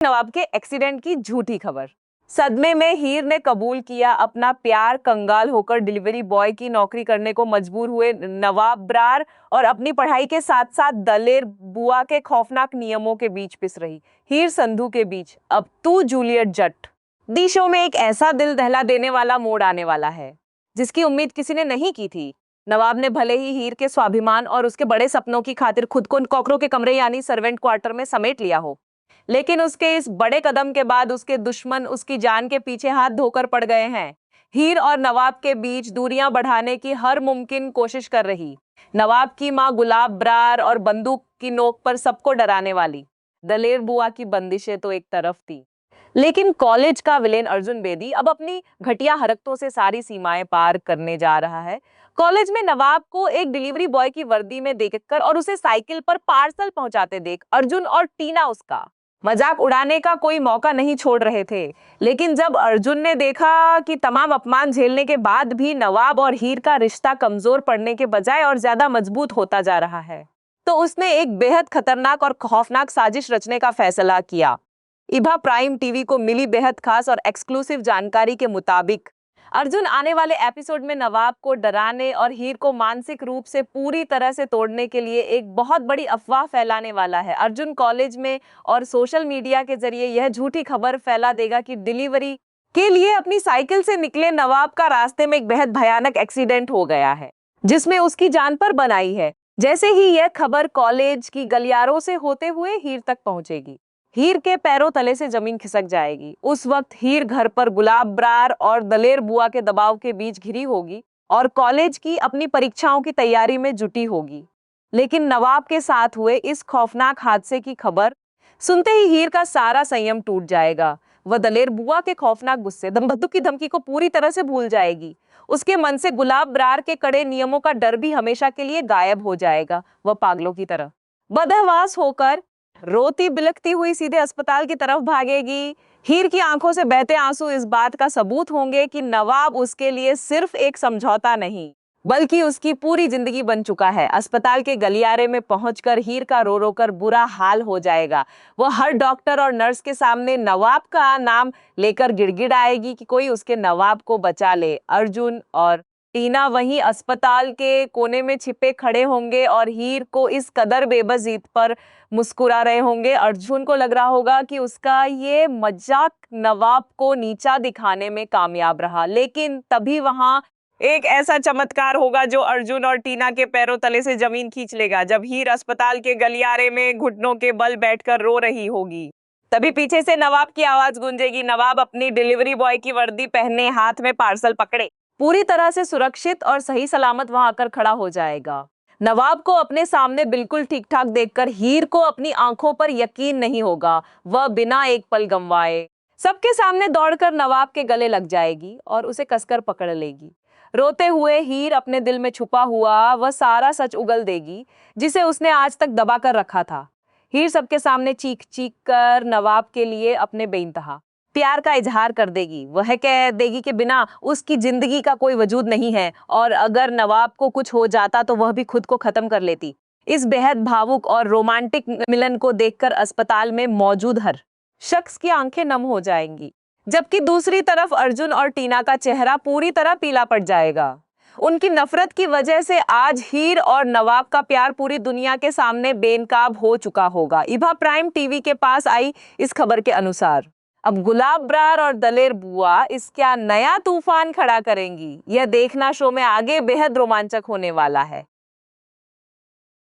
नवाब के एक्सीडेंट की झूठी खबर। सदमे में हीर ने कबूल किया अपना प्यार, कंगाल होकर डिलीवरी बॉय की नौकरी करने को मजबूर हुए नवाब ब्रार और अपनी पढ़ाई के साथ साथ दलेर बुआ के खौफनाक नियमों के बीच पिस रही हीर संधू के बीच अब तू जूलियट जट। दी शो में एक ऐसा दिल दहला देने वाला मोड़ आने वाला है जिसकी उम्मीद किसी ने नहीं की थी। नवाब ने भले ही हीर के स्वाभिमान और उसके बड़े सपनों की खातिर खुद को कॉकरों के कमरे यानी सर्वेंट क्वार्टर में समेट लिया हो, लेकिन उसके इस बड़े कदम के बाद उसके दुश्मन उसकी जान के पीछे हाथ धोकर पड़ गए हैं। हीर और नवाब के बीच दूरियां बढ़ाने की हर मुमकिन कोशिश कर रही नवाब की मां गुलाब ब्रार और बंदूक की नोक पर सबको डराने वाली दलेर बुआ की बंदिशें तो एक तरफ थी, लेकिन कॉलेज का विलेन अर्जुन बेदी अब अपनी घटिया हरकतों से सारी सीमाएं पार करने जा रहा है। कॉलेज में नवाब को एक डिलीवरी बॉय की वर्दी में देखकर और उसे साइकिल पर पार्सल पहुंचाते देख अर्जुन और टीना उसका मजाक उड़ाने का कोई मौका नहीं छोड़ रहे थे। लेकिन जब अर्जुन ने देखा कि तमाम अपमान झेलने के बाद भी नवाब और हीर का रिश्ता कमजोर पड़ने के बजाय और ज्यादा मजबूत होता जा रहा है, तो उसने एक बेहद खतरनाक और खौफनाक साजिश रचने का फैसला किया। इभा प्राइम टीवी को मिली बेहद खास और एक्सक्लूसिव जानकारी के मुताबिक अर्जुन आने वाले एपिसोड में नवाब को डराने और हीर को मानसिक रूप से पूरी तरह से तोड़ने के लिए एक बहुत बड़ी अफवाह फैलाने वाला है। अर्जुन कॉलेज में और सोशल मीडिया के जरिए यह झूठी खबर फैला देगा कि डिलीवरी के लिए अपनी साइकिल से निकले नवाब का रास्ते में एक बेहद भयानक एक्सीडेंट हो गया है जिसमें उसकी जान पर बनाई है। जैसे ही यह खबर कॉलेज की गलियारों से होते हुए हीर तक पहुंचेगी, हीर के पैरों तले से जमीन खिसक जाएगी। उस वक्त हीर घर पर गुलाब ब्रार और दलेर बुआ के दबाव के बीच घिरी होगी और कॉलेज की अपनी परीक्षाओं की तैयारी में जुटी होगी। लेकिन नवाब के साथ हुए इस खौफनाक हादसे की खबर सुनते ही हीर का सारा संयम टूट जाएगा। वह दलेर बुआ के खौफनाक गुस्से, बंदूक की धमकी को पूरी तरह से भूल जाएगी। उसके मन से गुलाब ब्रार के कड़े नियमों का डर भी हमेशा के लिए गायब हो जाएगा। वह पागलों की तरह बदहवास होकर रोती बिलखती हुई सीधे अस्पताल की तरफ भागेगी। हीर की आंखों से बहते आंसू इस बात का सबूत होंगे कि नवाब उसके लिए सिर्फ एक समझौता नहीं बल्कि उसकी पूरी जिंदगी बन चुका है। अस्पताल के गलियारे में पहुंचकर हीर का रो रो कर बुरा हाल हो जाएगा। वह हर डॉक्टर और नर्स के सामने नवाब का नाम लेकर गिड़गिड़ाएगी कि कोई उसके नवाब को बचा ले। अर्जुन और टीना वहीं अस्पताल के कोने में छिपे खड़े होंगे और हीर को इस कदर बेबस जीत पर मुस्कुरा रहे होंगे। अर्जुन को लग रहा होगा कि उसका ये मजाक नवाब को नीचा दिखाने में कामयाब रहा, लेकिन तभी वहां एक ऐसा चमत्कार होगा जो अर्जुन और टीना के पैरों तले से जमीन खींच लेगा। जब हीर अस्पताल के गलियारे में घुटनों के बल बैठकर रो रही होगी, तभी पीछे से नवाब की आवाज गूंजेगी। नवाब अपनी डिलीवरी बॉय की वर्दी पहने, हाथ में पार्सल पकड़े, पूरी तरह से सुरक्षित और सही सलामत वहां आकर खड़ा हो जाएगा। नवाब को अपने सामने बिल्कुल ठीक ठाक देखकर हीर को अपनी आंखों पर यकीन नहीं होगा। वह बिना एक पल गंवाए सबके सामने दौड़कर नवाब के गले लग जाएगी और उसे कसकर पकड़ लेगी। रोते हुए हीर अपने दिल में छुपा हुआ वह सारा सच उगल देगी जिसे उसने आज तक दबा कर रखा था। हीर सबके सामने चीख चीख कर नवाब के लिए अपने बेइंतहा प्यार का इजहार कर देगी। वह कह देगी कि बिना उसकी जिंदगी का कोई वजूद नहीं है और अगर नवाब को कुछ हो जाता तो वह भी खुद को खत्म कर लेती। इस बेहद भावुक और रोमांटिक मिलन को देखकर अस्पताल में मौजूद हर शख्स की आंखें नम हो जाएंगी, जबकि दूसरी तरफ अर्जुन और टीना का चेहरा पूरी तरह पीला पड़ जाएगा। उनकी नफरत की वजह से आज हीर और नवाब का प्यार पूरी दुनिया के सामने बेनकाब हो चुका होगा। इभा प्राइम टीवी के पास आई इस खबर के अनुसार अब गुलाब ब्रार और दलेर बुआ इस क्या नया तूफान खड़ा करेंगी, यह देखना शो में आगे बेहद रोमांचक होने वाला है।